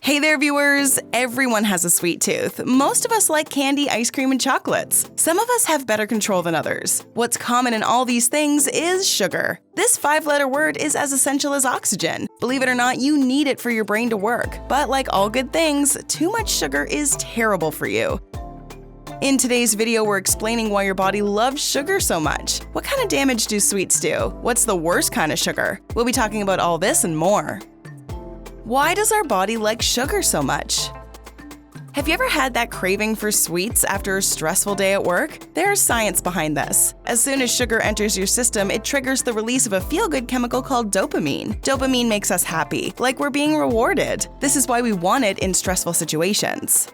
Hey there, viewers! Everyone has a sweet tooth. Most of us like candy, ice cream, and chocolates. Some of us have better control than others. What's common in all these things is sugar. This 5-letter word is as essential as oxygen. Believe it or not, you need it for your brain to work. But like all good things, too much sugar is terrible for you. In today's video, we're explaining why your body loves sugar so much. What kind of damage do sweets do? What's the worst kind of sugar? We'll be talking about all this and more. Why does our body like sugar so much? Have you ever had that craving for sweets after a stressful day at work? There's science behind this. As soon as sugar enters your system, it triggers the release of a feel-good chemical called dopamine. Dopamine makes us happy, like we're being rewarded. This is why we want it in stressful situations.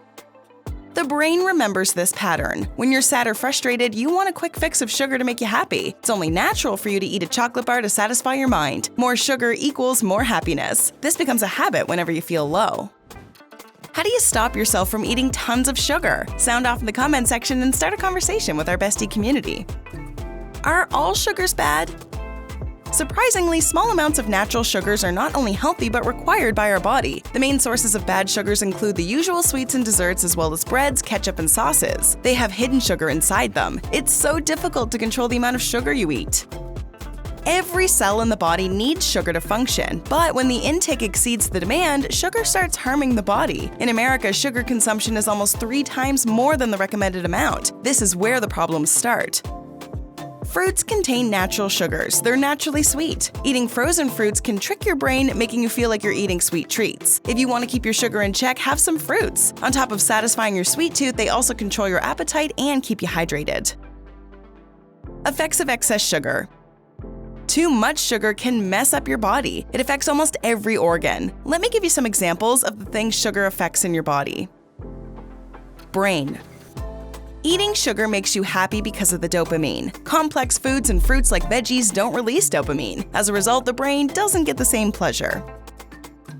The brain remembers this pattern. When you're sad or frustrated, you want a quick fix of sugar to make you happy. It's only natural for you to eat a chocolate bar to satisfy your mind. More sugar equals more happiness. This becomes a habit whenever you feel low. How do you stop yourself from eating tons of sugar? Sound off in the comment section and start a conversation with our Bestie community. Are all sugars bad? Surprisingly, small amounts of natural sugars are not only healthy but required by our body. The main sources of bad sugars include the usual sweets and desserts as well as breads, ketchup, and sauces. They have hidden sugar inside them. It's so difficult to control the amount of sugar you eat. Every cell in the body needs sugar to function, but when the intake exceeds the demand, sugar starts harming the body. In America, sugar consumption is almost 3 times more than the recommended amount. This is where the problems start. Fruits contain natural sugars. They're naturally sweet. Eating frozen fruits can trick your brain, making you feel like you're eating sweet treats. If you want to keep your sugar in check, have some fruits. On top of satisfying your sweet tooth, they also control your appetite and keep you hydrated. Effects of excess sugar. Too much sugar can mess up your body. It affects almost every organ. Let me give you some examples of the things sugar affects in your body. Brain. Eating sugar makes you happy because of the dopamine. Complex foods and fruits like veggies don't release dopamine. As a result, the brain doesn't get the same pleasure.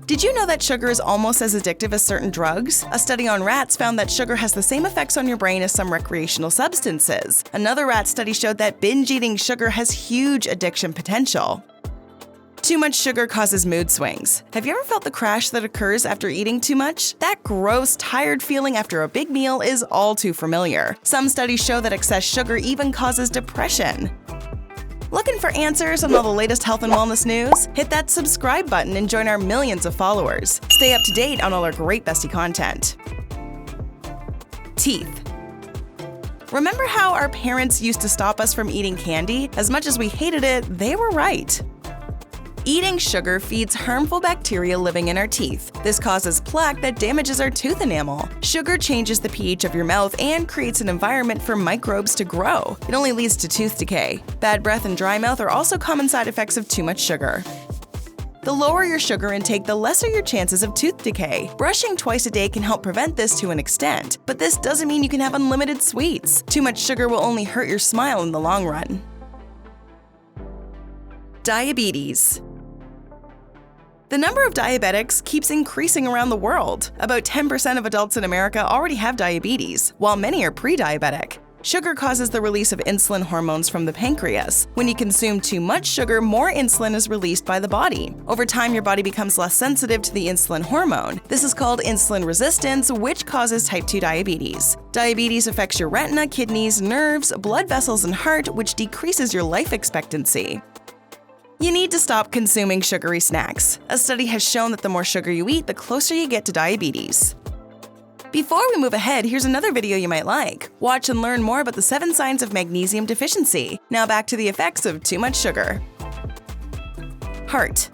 Did you know that sugar is almost as addictive as certain drugs? A study on rats found that sugar has the same effects on your brain as some recreational substances. Another rat study showed that binge eating sugar has huge addiction potential. Too much sugar causes mood swings. Have you ever felt the crash that occurs after eating too much? That gross, tired feeling after a big meal is all too familiar. Some studies show that excess sugar even causes depression. Looking for answers on all the latest health and wellness news? Hit that subscribe button and join our millions of followers. Stay up to date on all our great Bestie content. Teeth. Remember how our parents used to stop us from eating candy? As much as we hated it, they were right. Eating sugar feeds harmful bacteria living in our teeth. This causes plaque that damages our tooth enamel. Sugar changes the pH of your mouth and creates an environment for microbes to grow. It only leads to tooth decay. Bad breath and dry mouth are also common side effects of too much sugar. The lower your sugar intake, the lesser your chances of tooth decay. Brushing twice a day can help prevent this to an extent, but this doesn't mean you can have unlimited sweets. Too much sugar will only hurt your smile in the long run. Diabetes. The number of diabetics keeps increasing around the world. About 10% of adults in America already have diabetes, while many are pre-diabetic. Sugar causes the release of insulin hormones from the pancreas. When you consume too much sugar, more insulin is released by the body. Over time, your body becomes less sensitive to the insulin hormone. This is called insulin resistance, which causes type 2 diabetes. Diabetes affects your retina, kidneys, nerves, blood vessels, and heart, which decreases your life expectancy. You need to stop consuming sugary snacks. A study has shown that the more sugar you eat, the closer you get to diabetes. Before we move ahead, here's another video you might like. Watch and learn more about the 7 signs of magnesium deficiency. Now back to the effects of too much sugar. Heart.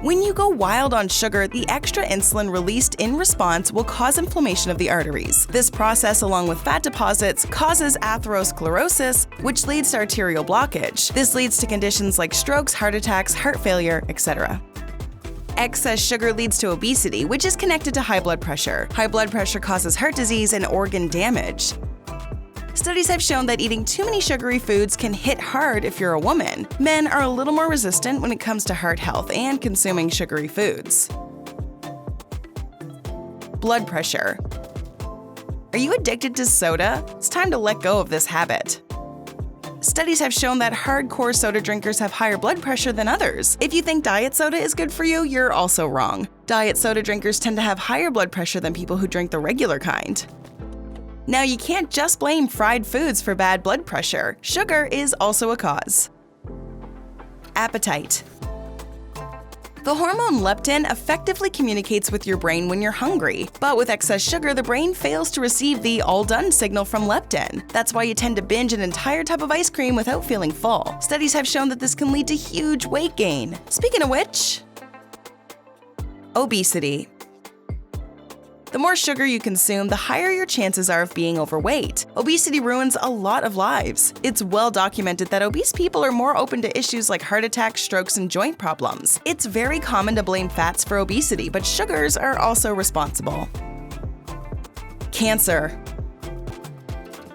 When you go wild on sugar, the extra insulin released in response will cause inflammation of the arteries. This process, along with fat deposits, causes atherosclerosis, which leads to arterial blockage. This leads to conditions like strokes, heart attacks, heart failure, etc. Excess sugar leads to obesity, which is connected to high blood pressure. High blood pressure causes heart disease and organ damage. Studies have shown that eating too many sugary foods can hit hard if you're a woman. Men are a little more resistant when it comes to heart health and consuming sugary foods. Blood pressure. Are you addicted to soda? It's time to let go of this habit. Studies have shown that hardcore soda drinkers have higher blood pressure than others. If you think diet soda is good for you, you're also wrong. Diet soda drinkers tend to have higher blood pressure than people who drink the regular kind. Now, you can't just blame fried foods for bad blood pressure. Sugar is also a cause. Appetite. The hormone leptin effectively communicates with your brain when you're hungry, but with excess sugar, the brain fails to receive the all-done signal from leptin. That's why you tend to binge an entire tub of ice cream without feeling full. Studies have shown that this can lead to huge weight gain. Speaking of which, obesity. The more sugar you consume, the higher your chances are of being overweight. Obesity ruins a lot of lives. It's well documented that obese people are more open to issues like heart attacks, strokes, and joint problems. It's very common to blame fats for obesity, but sugars are also responsible. Cancer.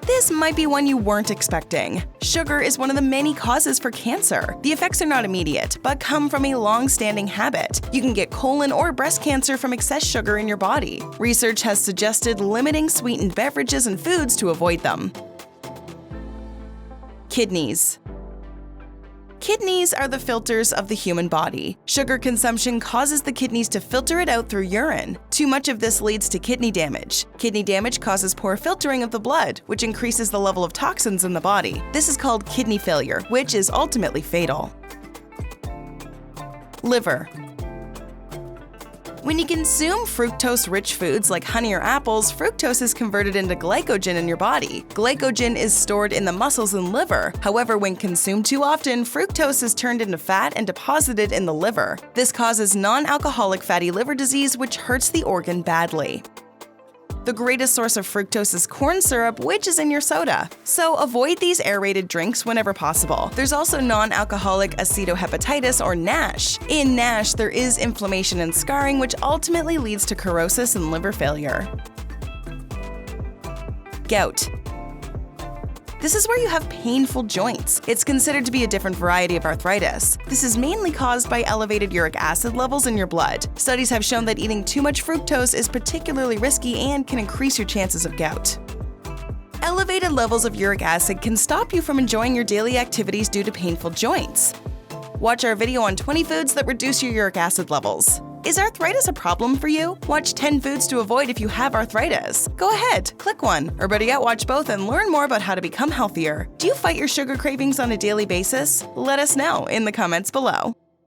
This might be one you weren't expecting. Sugar is one of the many causes for cancer. The effects are not immediate, but come from a long-standing habit. You can get colon or breast cancer from excess sugar in your body. Research has suggested limiting sweetened beverages and foods to avoid them. Kidneys. Kidneys are the filters of the human body. Sugar consumption causes the kidneys to filter it out through urine. Too much of this leads to kidney damage. Kidney damage causes poor filtering of the blood, which increases the level of toxins in the body. This is called kidney failure, which is ultimately fatal. Liver. When you consume fructose-rich foods like honey or apples, fructose is converted into glycogen in your body. Glycogen is stored in the muscles and liver. However, when consumed too often, fructose is turned into fat and deposited in the liver. This causes non-alcoholic fatty liver disease, which hurts the organ badly. The greatest source of fructose is corn syrup, which is in your soda. So avoid these aerated drinks whenever possible. There's also non-alcoholic acetohepatitis or NASH. In NASH, there is inflammation and scarring, which ultimately leads to cirrhosis and liver failure. Gout. This is where you have painful joints. It's considered to be a different variety of arthritis. This is mainly caused by elevated uric acid levels in your blood. Studies have shown that eating too much fructose is particularly risky and can increase your chances of gout. Elevated levels of uric acid can stop you from enjoying your daily activities due to painful joints. Watch our video on 20 foods that reduce your uric acid levels. Is arthritis a problem for you? Watch 10 foods to avoid if you have arthritis. Go ahead, click one, or better yet, watch both and learn more about how to become healthier. Do you fight your sugar cravings on a daily basis? Let us know in the comments below.